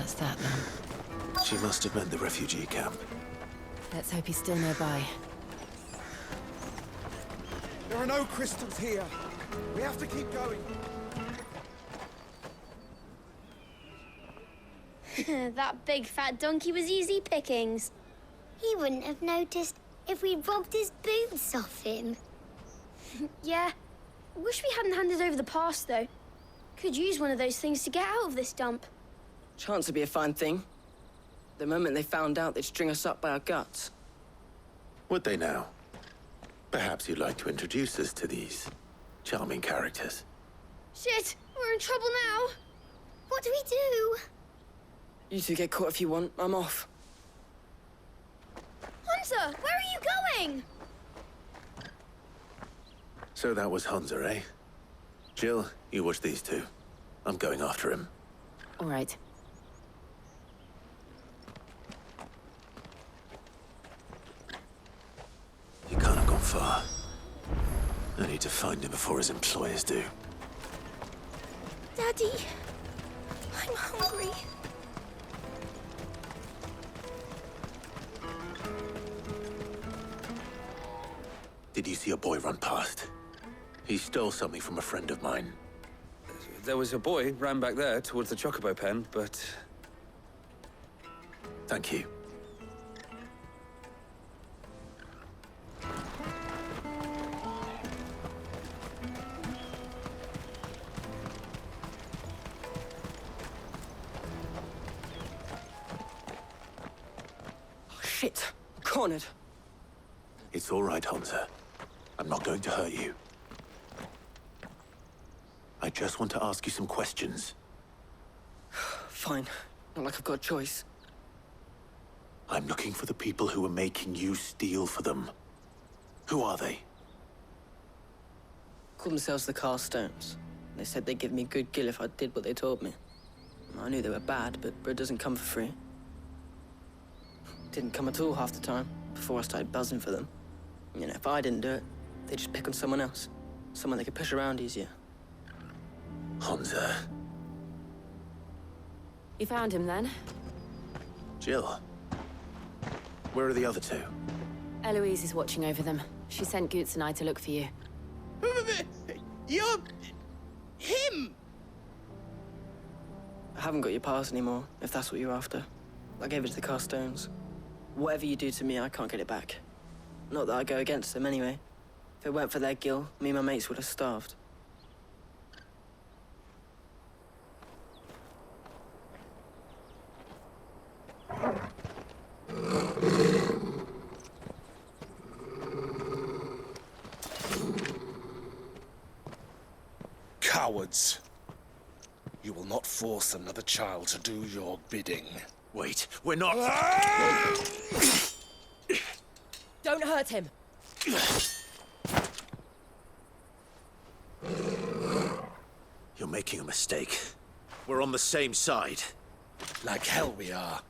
What's that then? She must have meant the refugee camp. Let's hope he's still nearby. There are no crystals here. We have to keep going. That big fat donkey was easy pickings. He wouldn't have noticed if we robbed his boots off him. Yeah. Wish we hadn't handed over the pass, though. Could use one of those things to get out of this dump. Chance would be a fine thing. The moment they found out, they'd string us up by our guts. Would they now? Perhaps you'd like to introduce us to these charming characters. Shit! We're in trouble now! What do we do? You two get caught if you want. I'm off. Hunter, where are you going? So that was Hunter, eh? Jill, you watch these two. I'm going after him. All right. He can't have gone far. I need to find him before his employers do. Daddy, I'm hungry. Did you see a boy run past? He stole something from a friend of mine. There was a boy ran back there towards the chocobo pen, but... Thank you. Oh, shit. Cornered. It's all right, Hunter. I'm not going to hurt you. I just want to ask you some questions. Fine. Not like I've got a choice. I'm looking for the people who are making you steal for them. Who are they? Called themselves the Carstones. They said they'd give me good gill if I did what they told me. I knew they were bad, but bread doesn't come for free. Didn't come at all half the time, before I started buzzing for them. You know, if I didn't do it, they'd just pick on someone else. Someone they could push around easier. Hunter. You found him then? Jill. Where are the other two? Eloise is watching over them. She sent Goots and I to look for you. You're... him! I haven't got your pass anymore, if that's what you're after. I gave it to the Carstones. Whatever you do to me, I can't get it back. Not that I go against them anyway. If it weren't for their gill, me and my mates would have starved. Cowards. You will not force another child to do your bidding. Wait, we're not... Don't hurt him! You're making a mistake. We're on the same side. Like hell we are.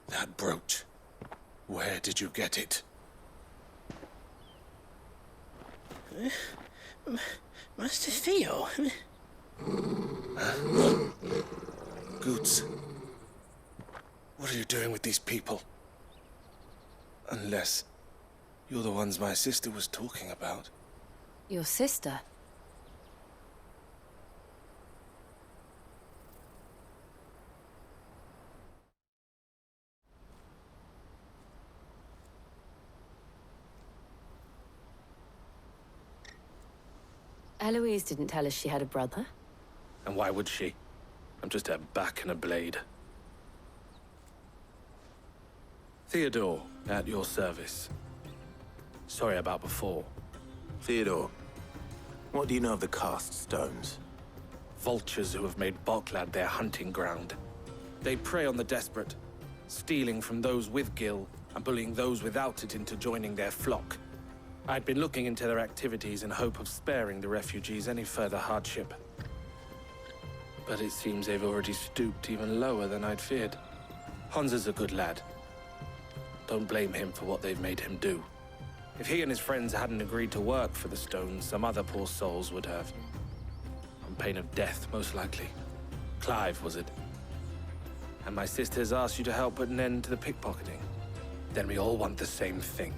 That brooch. Where did you get it? Master Theo? Goots. What are you doing with these people? Unless you're the ones my sister was talking about. Your sister? Eloise didn't tell us she had a brother. And why would she? I'm just her back and a blade. Theodore, at your service. Sorry about before. Theodore, what do you know of the cast stones? Vultures who have made Boklad their hunting ground. They prey on the desperate, stealing from those with gill and bullying those without it into joining their flock. I'd been looking into their activities in hope of sparing the refugees any further hardship. But it seems they've already stooped even lower than I'd feared. Hansa's a good lad. Don't blame him for what they've made him do. If he and his friends hadn't agreed to work for the stones, some other poor souls would have. on pain of death, most likely. Clive, was it? And my sisters asked you to help put an end to the pickpocketing. Then we all want the same thing.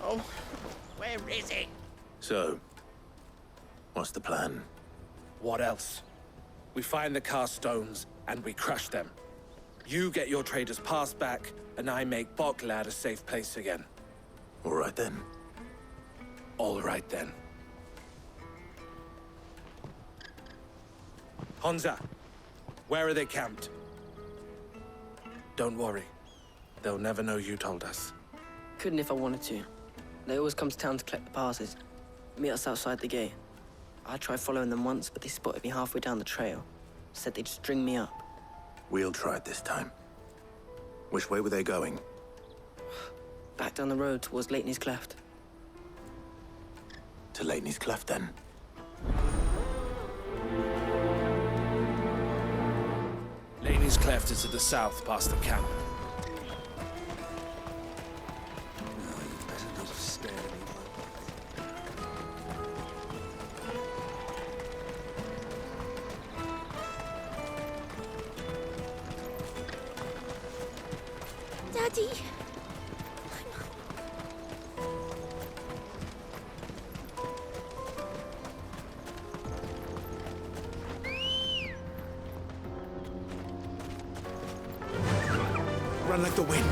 Oh, where is it? So, what's the plan? What else? We find the cast stones, and we crush them. You get your traders' pass back, and I make Boklad a safe place again. All right then. All right then. Honza, where are they camped? Don't worry. They'll never know you told us. Couldn't if I wanted to. They always come to town to collect the passes. Meet us outside the gate. I tried following them once, but they spotted me halfway down the trail. Said they'd string me up. We'll try it this time. Which way were they going? Back down the road towards Leighton's Cleft. To Leighton's Cleft, then. Laney's Cleft is to the south, past the camp. Daddy. Run like the wind.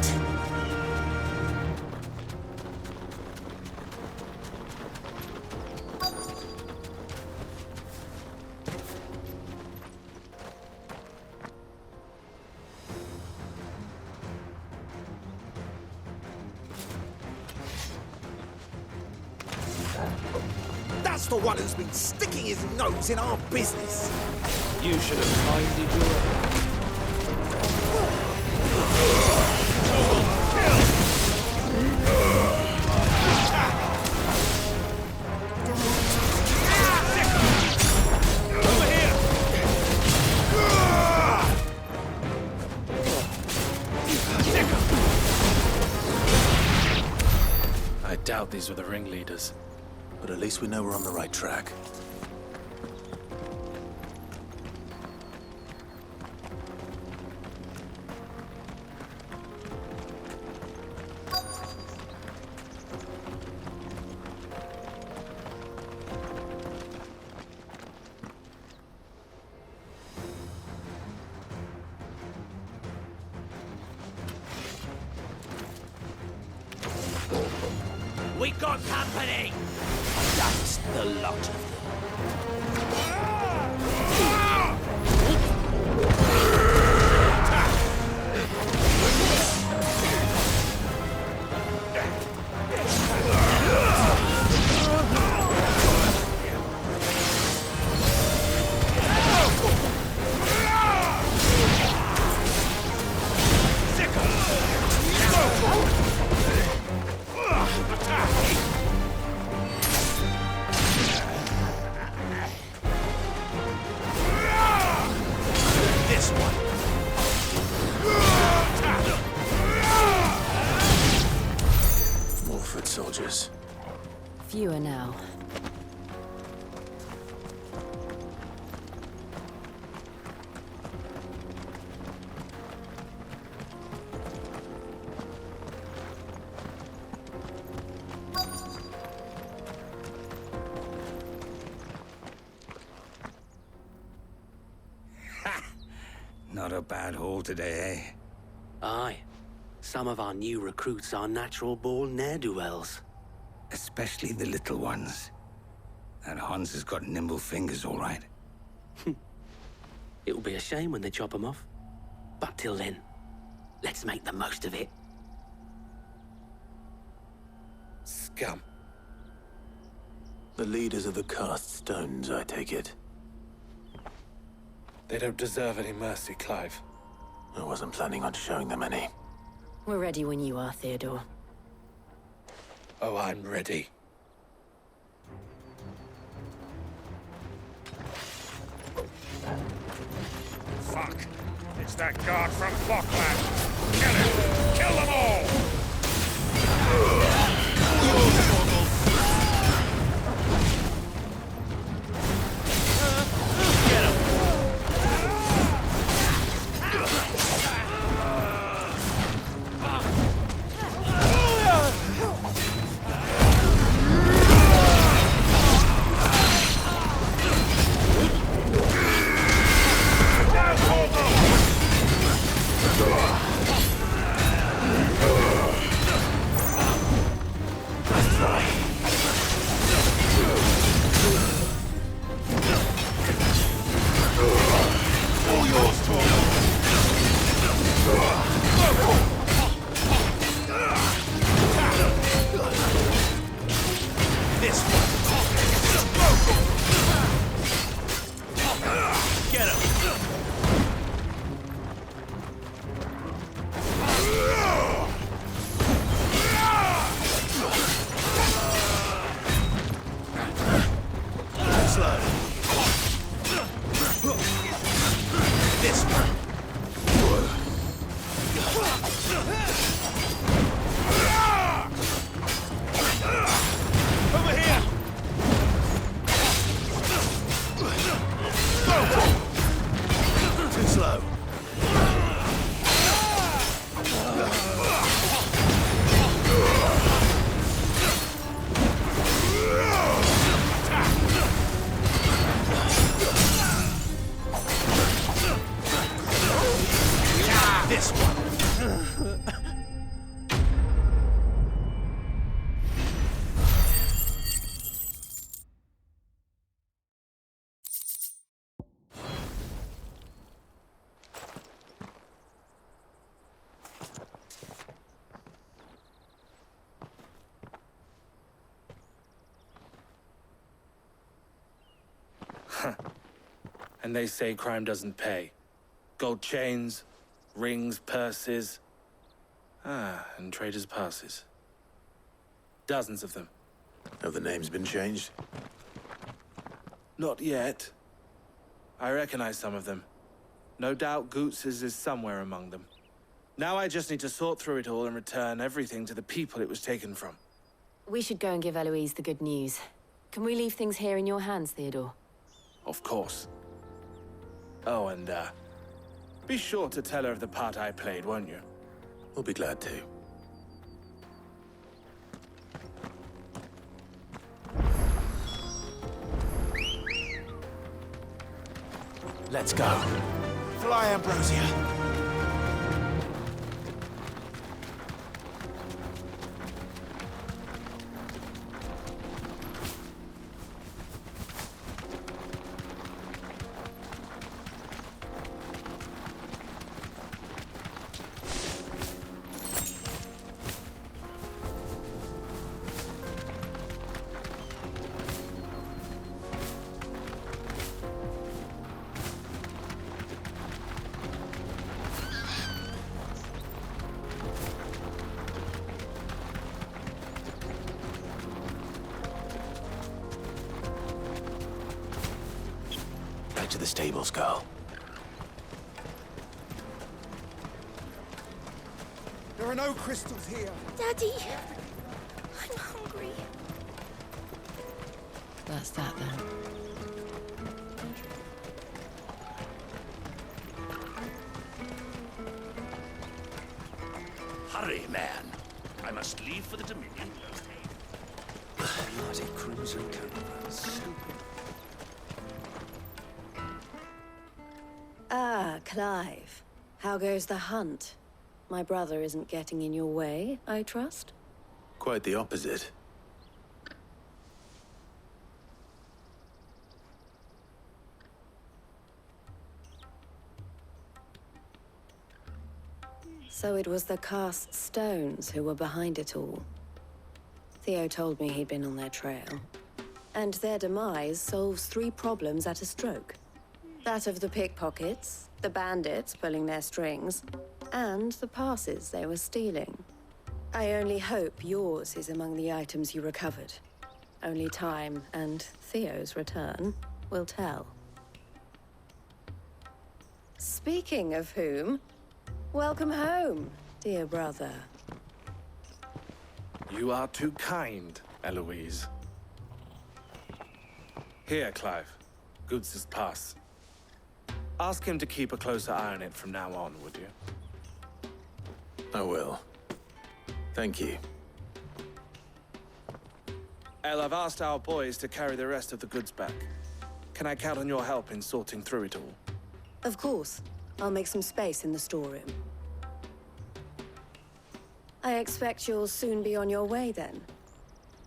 That's the one who's been sticking his nose in our business. You should have minded your... I doubt these were the ringleaders. But at least we know we're on the right track. We got company! That's the lot of them. Soldiers. Fewer now. Not a bad haul today, eh? Aye. Some of our new recruits are natural-born ne'er-do-wells. Especially the little ones. That Hans has got nimble fingers, all right. It'll be a shame when they chop them off. But till then, let's make the most of it. Scum. The leaders of the cast stones, I take it. They don't deserve any mercy, Clive. I wasn't planning on showing them any. We're ready when you are, Theodore. Oh, I'm ready. Fuck! It's that guard from Blockland! Kill him! Kill them all! And they say crime doesn't pay. Gold chains, rings, purses. And traders' passes. Dozens of them. Have the names been changed? Not yet. I recognize some of them. No doubt Goots's is somewhere among them. Now I just need to sort through it all and return everything to the people it was taken from. We should go and give Eloise the good news. Can we leave things here in your hands, Theodore? Of course. Oh, and, be sure to tell her of the part I played, won't you? We'll be glad to. Let's go. Fly, Ambrosia. To the stables, girl. There are no crystals here. Daddy, I'm hungry. That's that then. Hurry, man. I must leave for the Dominion. Bloody crimson caravans. Ah, Clive. How goes the hunt? My brother isn't getting in your way, I trust? Quite the opposite. So it was the cast stones who were behind it all. Theo told me he'd been on their trail. And their demise solves 3 problems at a stroke. That of the pickpockets, the bandits pulling their strings, and the passes they were stealing. I only hope yours is among the items you recovered. Only time and Theo's return will tell. Speaking of whom, welcome home, dear brother. You are too kind, Eloise. Here, Clive. Goods' pass. Ask him to keep a closer eye on it from now on, would you? I will. Thank you. El, I've asked our boys to carry the rest of the goods back. Can I count on your help in sorting through it all? Of course. I'll make some space in the storeroom. I expect you'll soon be on your way then.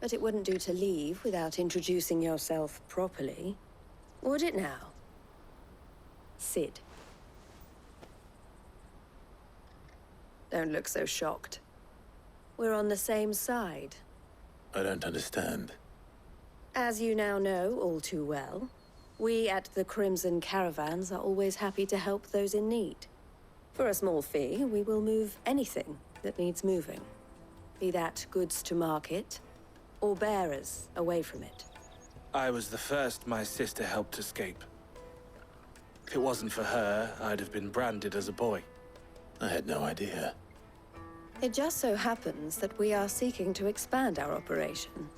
But it wouldn't do to leave without introducing yourself properly. Would it now? Sid. Don't look so shocked. We're on the same side. I don't understand. As you now know all too well, we at the Crimson Caravans are always happy to help those in need. For a small fee, we will move anything that needs moving. Be that goods to market, or bearers away from it. I was the first my sister helped escape. If it wasn't for her, I'd have been branded as a boy. I had no idea. It just so happens that we are seeking to expand our operation.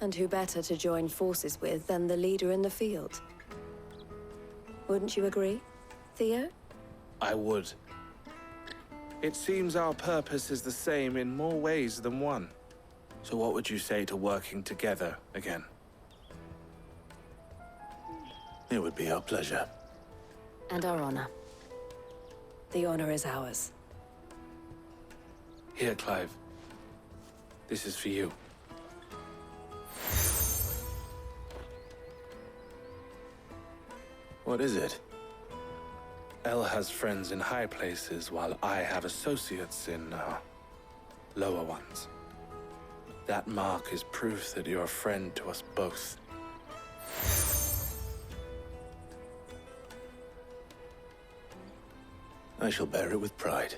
And who better to join forces with than the leader in the field? Wouldn't you agree, Theo? I would. It seems our purpose is the same in more ways than one. So what would you say to working together again? It would be our pleasure. And our honor. The honor is ours. Here, Clive. This is for you. What is it? El has friends in high places, while I have associates in, lower ones. That mark is proof that you're a friend to us both. I shall bear it with pride.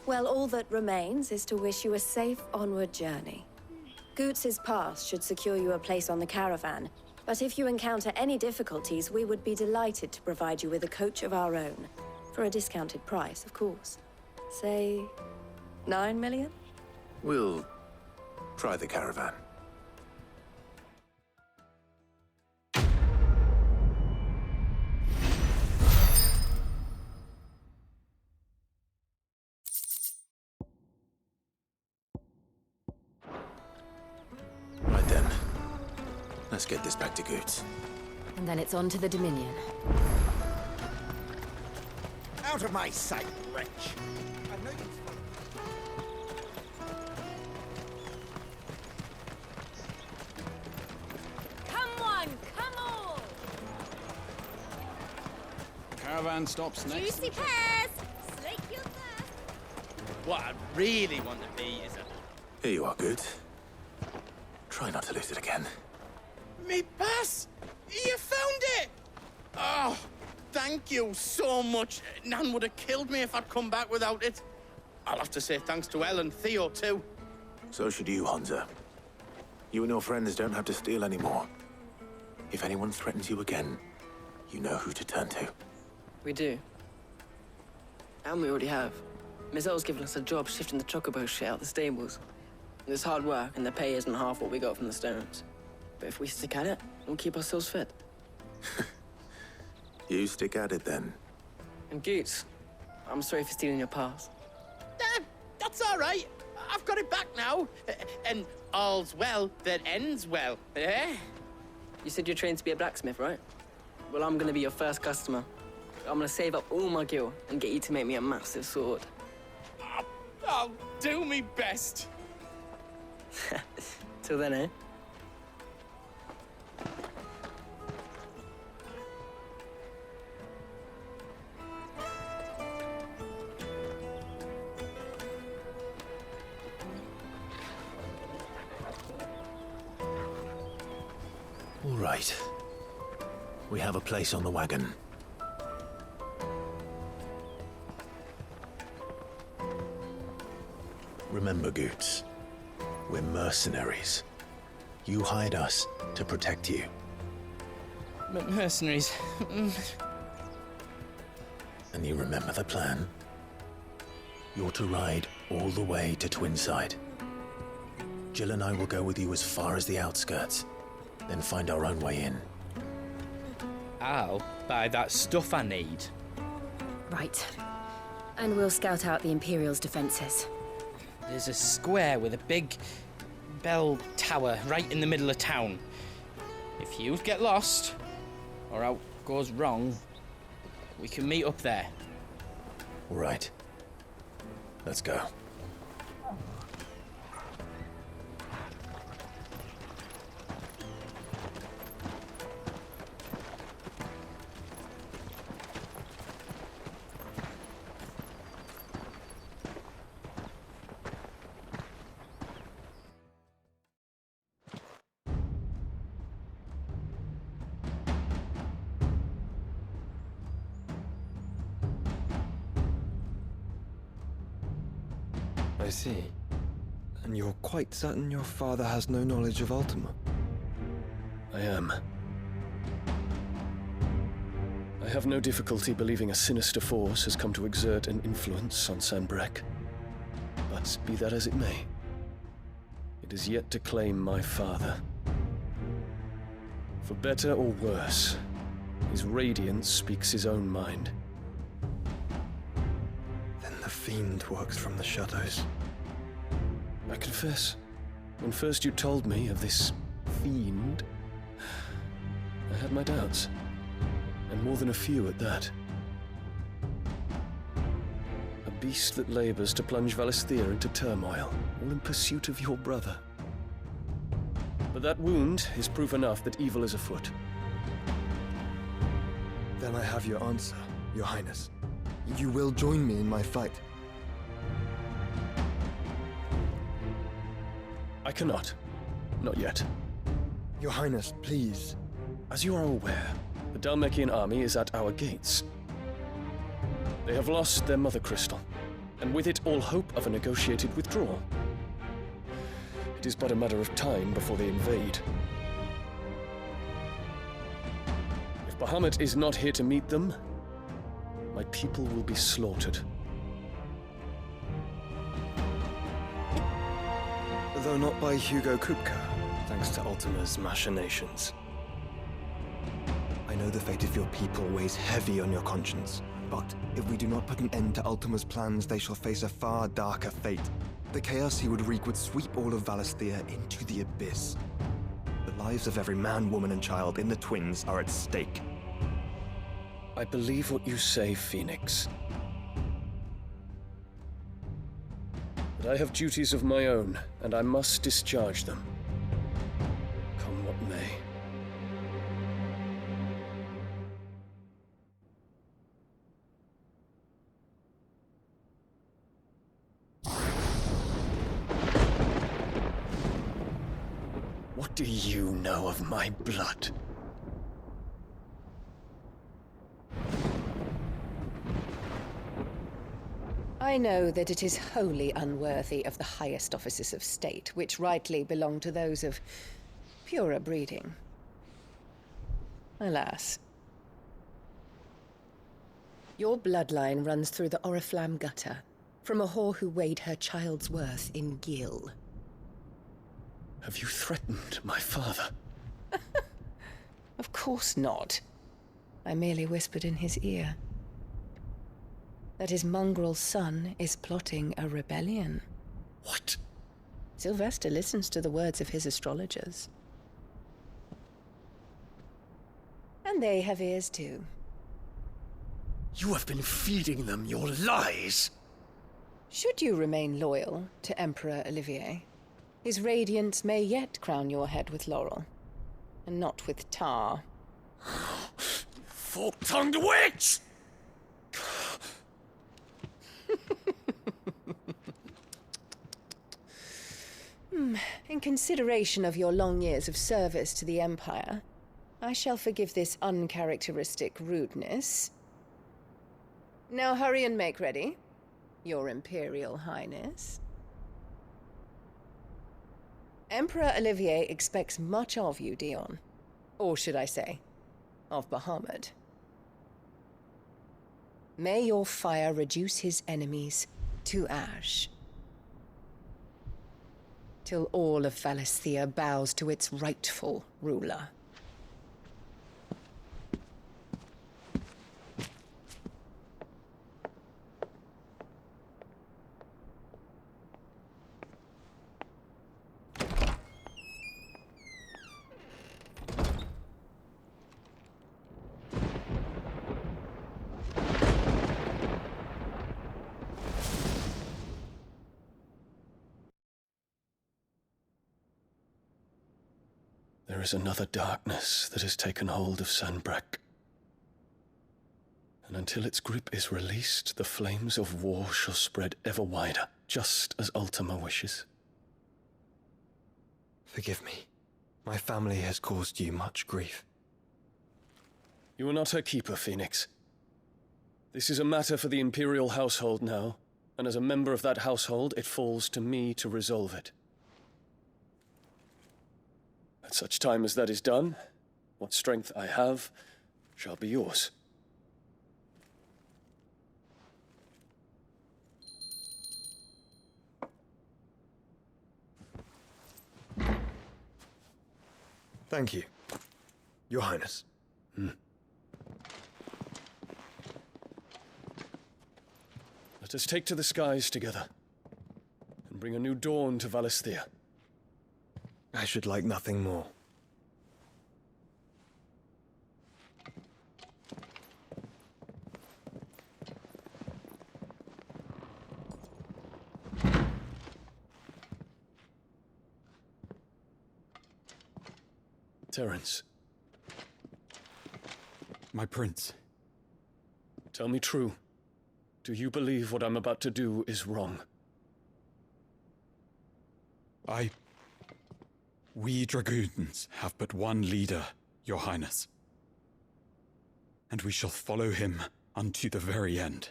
Well, all that remains is to wish you a safe onward journey. Goots' pass should secure you a place on the caravan, but if you encounter any difficulties, we would be delighted to provide you with a coach of our own. For a discounted price, of course. Say, 9 million? We'll try the caravan. Right then. Let's get this back to Goots. And then it's on to the Dominion. Out of my sight, wretch! I know you. Come on, come on! Caravan stops next. Juicy pears! Slake your thirst! What I really want to be is a... Here you are, Goots. Try not to lose it again. Me pass! You found it! Oh, thank you so much. Nan would have killed me if I'd come back without it. I'll have to say thanks to Elle and Theo, too. So should you, Hansa. You and your friends don't have to steal anymore. If anyone threatens you again, you know who to turn to. We do. And we already have. Miss Elle's given us a job shifting the chocobo shit out the stables. It's hard work, and the pay isn't half what we got from the stones. But if we stick at it, we'll keep ourselves fit. You stick at it, then. And Goots, I'm sorry for stealing your pass. That's all right. I've got it back now. And all's well that ends well, eh? You said you're trained to be a blacksmith, right? Well, I'm gonna be your first customer. I'm gonna save up all my gil and get you to make me a massive sword. I'll do me best. Till then, eh? All right. We have a place on the wagon. Remember, Goots, we're mercenaries. You hired us to protect you. Mercenaries. And you remember the plan? You're to ride all the way to Twinside. Jill and I will go with you as far as the outskirts, then find our own way in. I'll buy that stuff I need. Right. And we'll scout out the Imperial's defenses. There's a square with a big bell tower right in the middle of town. If you get lost, or out goes wrong, we can meet up there. All right. Let's go. I see. And you're quite certain your father has no knowledge of Ultima? I am. I have no difficulty believing a sinister force has come to exert an influence on Sanbreque. But be that as it may, it is yet to claim my father. For better or worse, his radiance speaks his own mind. Then the fiend works from the shadows. I confess, when first you told me of this fiend, I had my doubts. And more than a few at that. A beast that labors to plunge Valisthea into turmoil, all in pursuit of your brother. But that wound is proof enough that evil is afoot. Then I have your answer, Your Highness. You will join me in my fight. I cannot. Not yet. Your Highness, please. As you are aware, the Dhalmekian army is at our gates. They have lost their mother crystal, and with it all hope of a negotiated withdrawal. It is but a matter of time before they invade. If Bahamut is not here to meet them, my people will be slaughtered. Though not by Hugo Kupka, thanks to Ultima's machinations. I know the fate of your people weighs heavy on your conscience, but if we do not put an end to Ultima's plans, they shall face a far darker fate. The chaos he would wreak would sweep all of Valisthea into the abyss. The lives of every man, woman, and child in the Twins are at stake. I believe what you say, Phoenix. But I have duties of my own, and I must discharge them. Come what may. What do you know of my blood? I know that it is wholly unworthy of the highest offices of state, which rightly belong to those of purer breeding. Alas. Your bloodline runs through the Oriflamme gutter, from a whore who weighed her child's worth in gill. Have you threatened my father? Of course not. I merely whispered in his ear that his mongrel son is plotting a rebellion. What? Sylvester listens to the words of his astrologers. And they have ears too. You have been feeding them your lies! Should you remain loyal to Emperor Olivier, his radiance may yet crown your head with laurel, and not with tar. Fork-tongued witch! In consideration of your long years of service to the Empire, I shall forgive this uncharacteristic rudeness. Now hurry and make ready, Your Imperial Highness. Emperor Olivier expects much of you, Dion. Or should I say, of Bahamut. May your fire reduce his enemies to ash, till all of Valisthea bows to its rightful ruler. There is another darkness that has taken hold of Sanbreque. And until its grip is released, the flames of war shall spread ever wider, just as Ultima wishes. Forgive me. My family has caused you much grief. You are not her keeper, Phoenix. This is a matter for the Imperial household now, and as a member of that household, it falls to me to resolve it. At such time as that is done, what strength I have shall be yours. Thank you, Your Highness. Let us take to the skies together, and bring a new dawn to Valisthea. I should like nothing more. Terence. My prince. Tell me true. Do you believe what I'm about to do is wrong? We dragoons have but one leader, Your Highness. And we shall follow him unto the very end.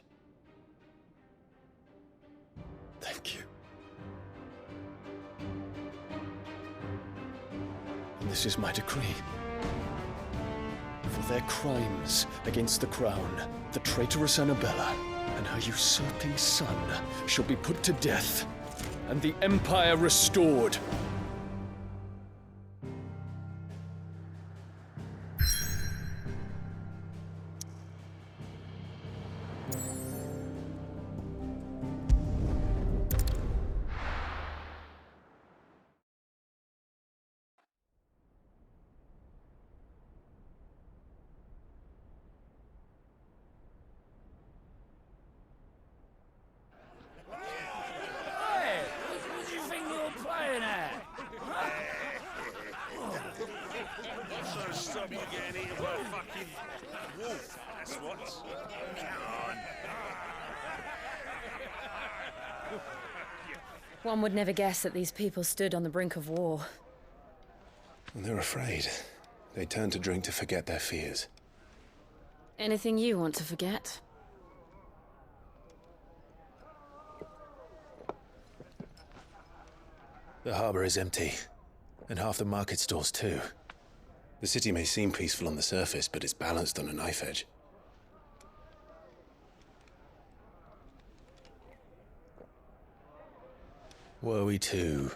Thank you. And this is my decree. For their crimes against the crown, the traitorous Annabella and her usurping son shall be put to death, and the Empire restored. One would never guess that these people stood on the brink of war. They're afraid. They turn to drink to forget their fears. Anything you want to forget? The harbor is empty, and half the market stalls too. The city may seem peaceful on the surface, but it's balanced on a knife edge. Were we to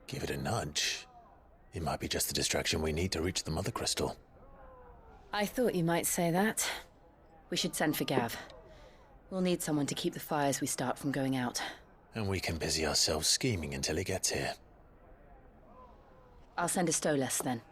give it a nudge, it might be just the distraction we need to reach the Mother Crystal. I thought you might say that. We should send for Gav. We'll need someone to keep the fires we start from going out. And we can busy ourselves scheming until he gets here. I'll send a Stolas then.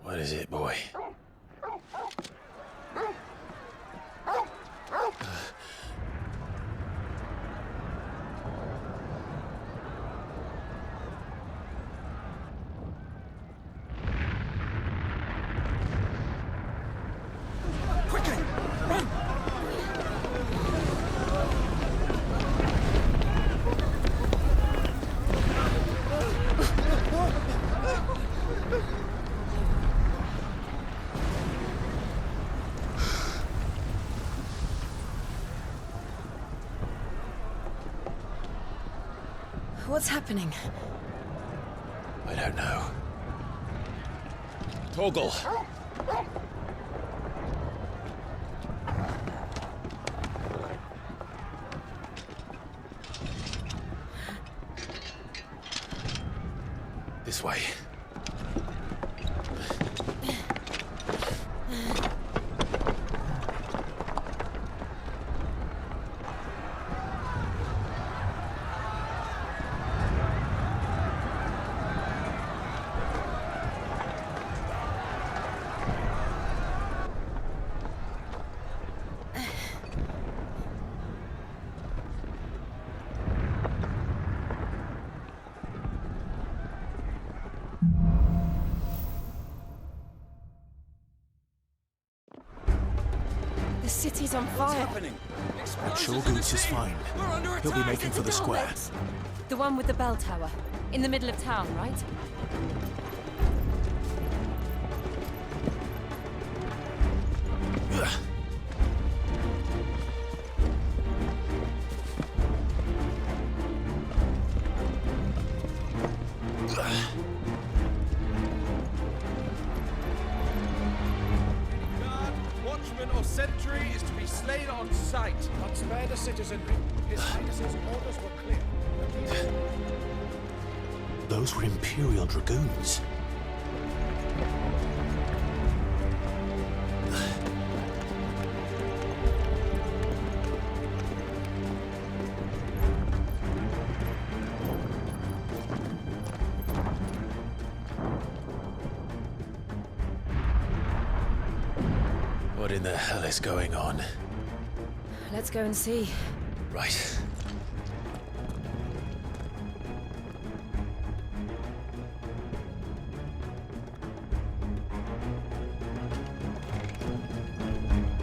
What is it, boy? What's happening? I don't know. Torgal! This way. The city's on fire. I'm sure Goots is fine. He'll be making for the square. The one with the bell tower. In the middle of town, right? Watchman or sentry is to be slain on sight. Not spare the citizenry. His Highness's orders were clear. Those were Imperial Dragoons. What in the hell is going on? Let's go and see. Right.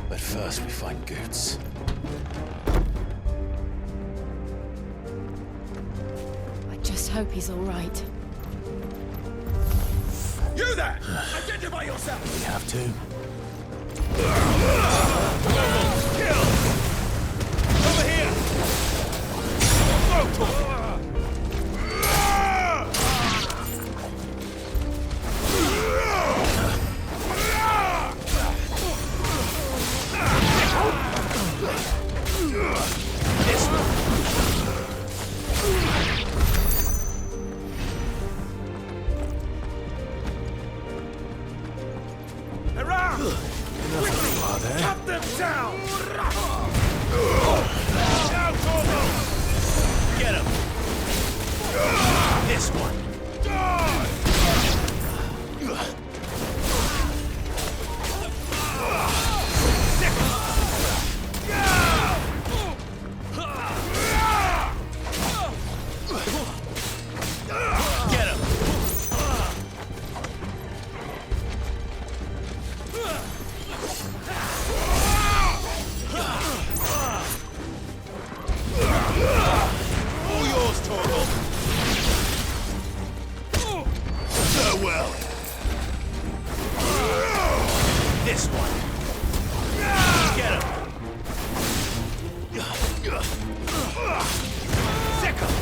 But first we find Goots. I just hope he's all right. You there! Identify yourself! We have to. Kill! Over here! Around! Cut them down! Now, Torgal! Get him! This one! Get him! All yours, Torgal! Farewell! This one! Get him! Sick him!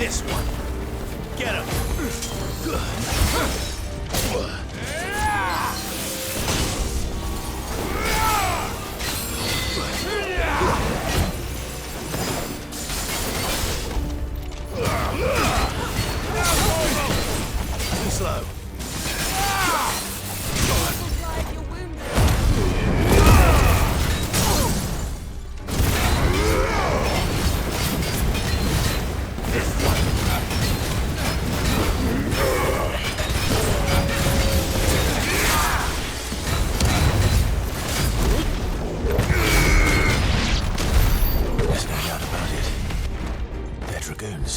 This one. Get him. Too slow. There's no doubt about it. They're dragoons.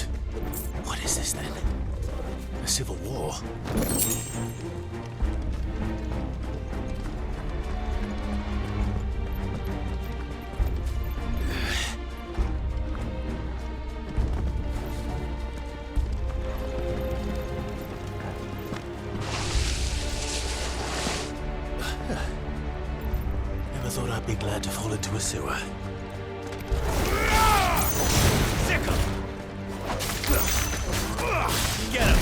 What is this then? A civil war? Never thought I'd be glad to fall into a sewer. Sick 'em! Get him!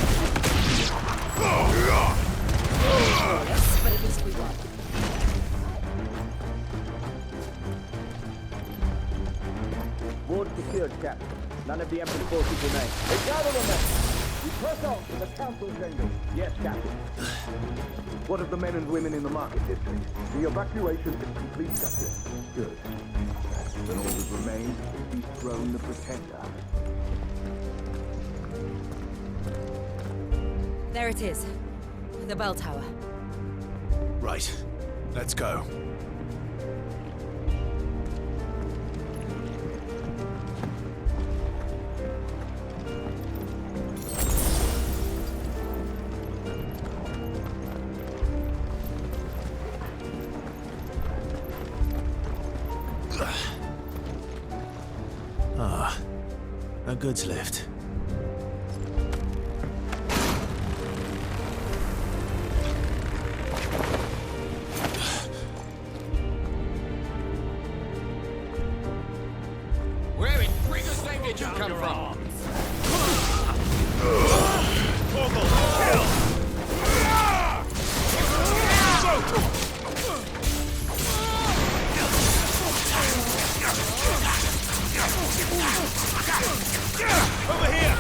Yes, but at least we won. Ward secured, Captain. None of the Emperor's forces remain. They gather the men! We press on to the council chambers. Yes, Captain. What of the men and women in the market district? The evacuation is complete, Captain. Good. Then all that remains is to dethrone the Pretender. There it is. The bell tower. Right. Let's go. Ah, a goods lift. Where in Brigger's name did you come from? Over here!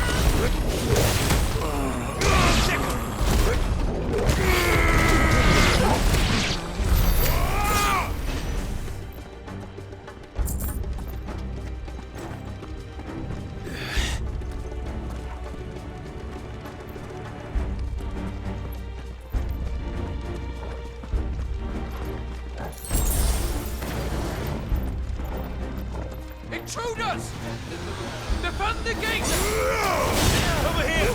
Intruders! Defend the gate! Over here!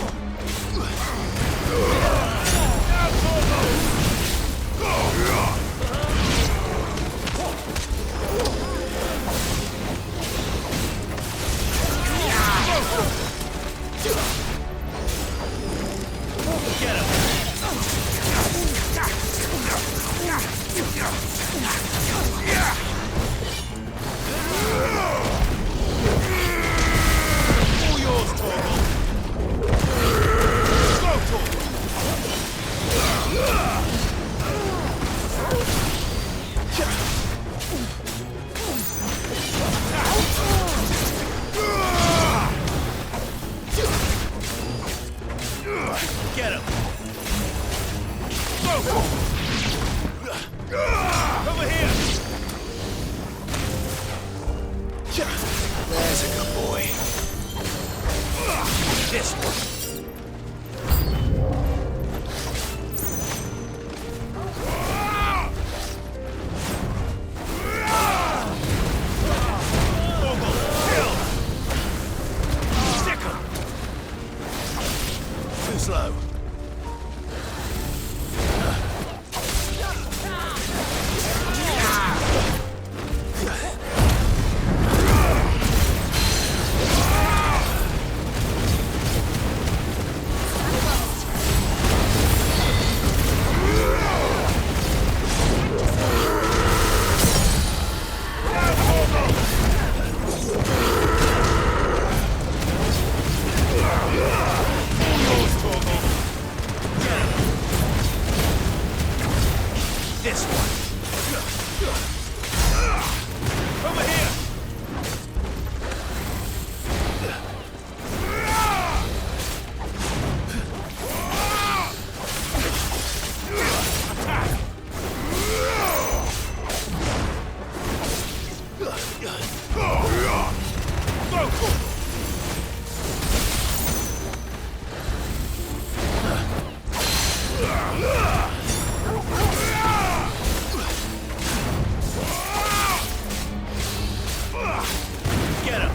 Get him! All yours, Torgal! Go, Torgal! Get him! Go! Over here! There's a good boy. This one. Too slow. Get him!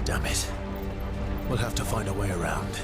Damn it. We'll have to find a way around.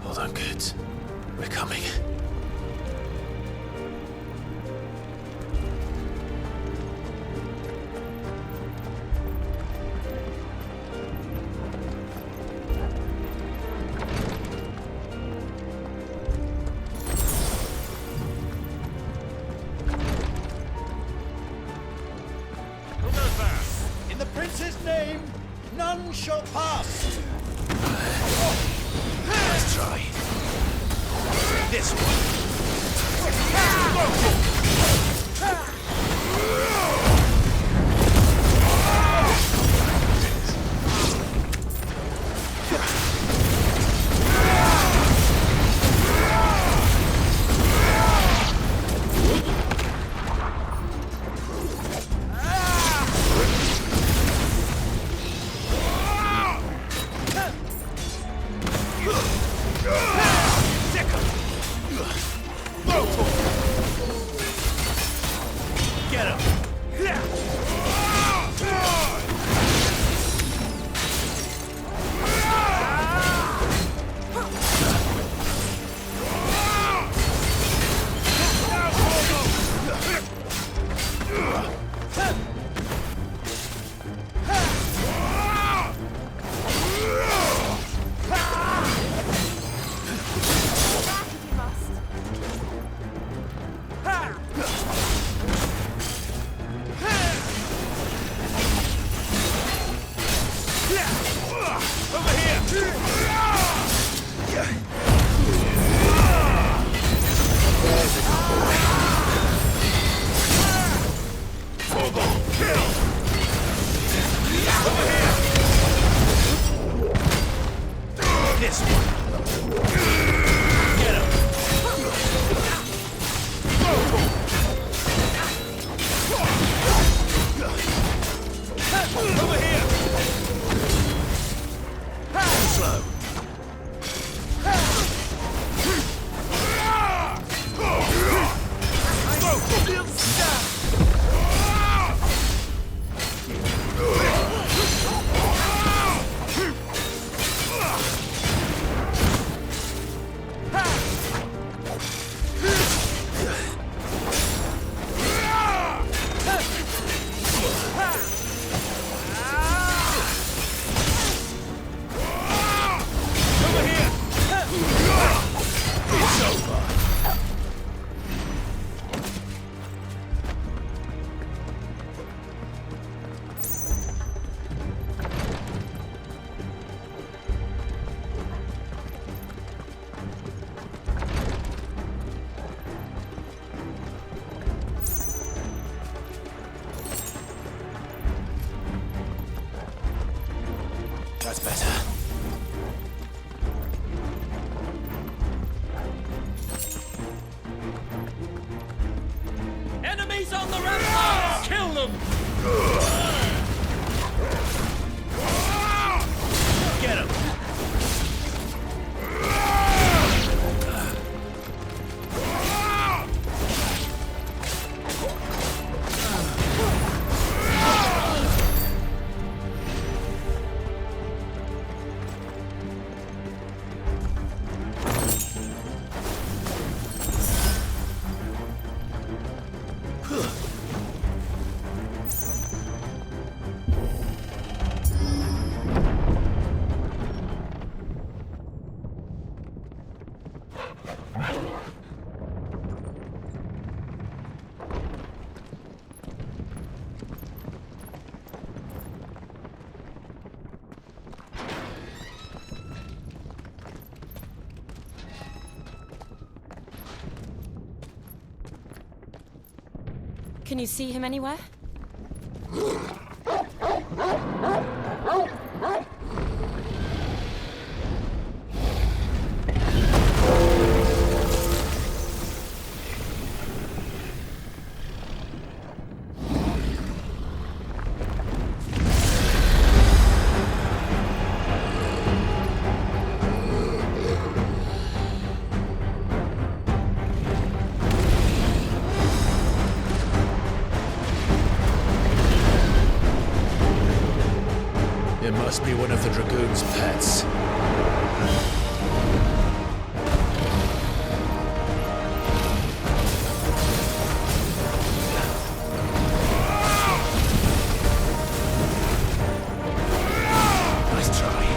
Hold on, kids. We're coming. Who goes there? In the prince's name, none shall pass. Let's try. This one. Get him! Enemies on the ramparts! Kill them! Get him! Can you see him anywhere? It must be one of the Dragoon's pets. Nice try.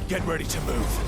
Get ready to move.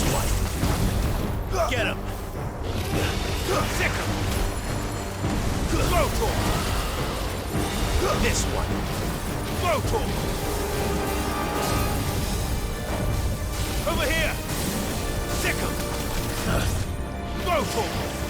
This one. Get him. Sick him. Lotor. This one. Lotor. Over here. Sick him. Lotor.